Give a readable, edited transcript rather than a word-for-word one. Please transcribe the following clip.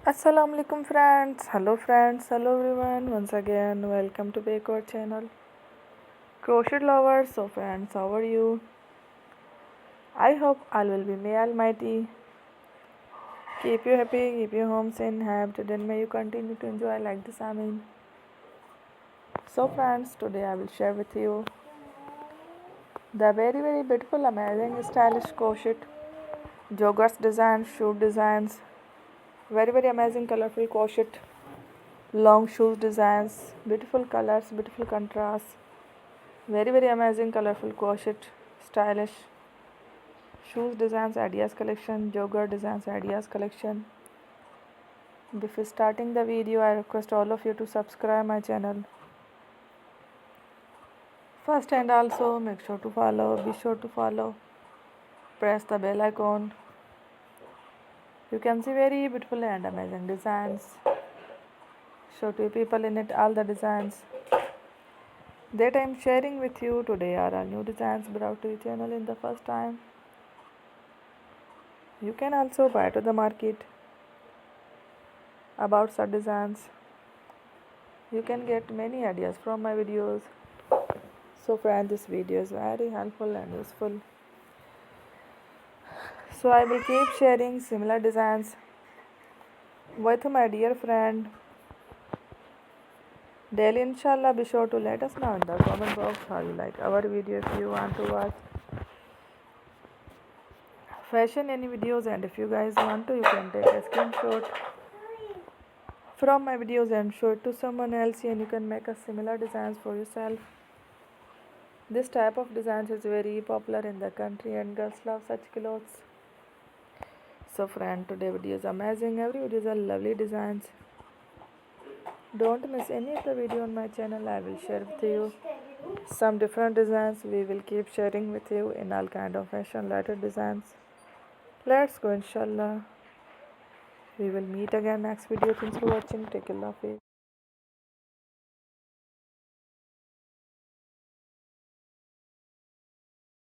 Assalamu alaikum friends, hello everyone, once again welcome to back our channel crochet lovers. So friends, how are you? I hope all will be may almighty keep you happy, keep you home safe and happy, then may you continue to enjoy like this. So friends, today I will share with you the very beautiful amazing stylish crochet joggers designs, shoe designs, very amazing colorful crochet long shoes designs, beautiful colors, beautiful contrast, very amazing colorful crochet stylish shoes designs ideas collection, jogger designs ideas collection. Before starting the video, I request all of you to subscribe my channel first, and also make sure to follow, be sure to follow, press the bell icon. You can see very beautiful and amazing designs, show to people in it all the designs that I am sharing with you today are all new designs brought to the channel in the first time. You can also buy to the market about such designs. You can get many ideas from my videos. So friend, this video is very helpful and useful. So I will keep sharing similar designs with my dear friend daily. Inshallah, be sure to let us know in the comment box how you like our video. If you want to watch fashion any videos, and if you guys want to, you can take a screenshot from my videos and show it to someone else, and you can make a similar designs for yourself. This type of designs is very popular in the country and girls love such clothes. So friend, today video is amazing. Every video is a lovely designs. Don't miss any of the video on my channel. I will share with you some different designs. We will keep sharing with you in all kind of fashion related designs. Let's go inshallah. We will meet again next video. Thanks for watching. Take care. Love.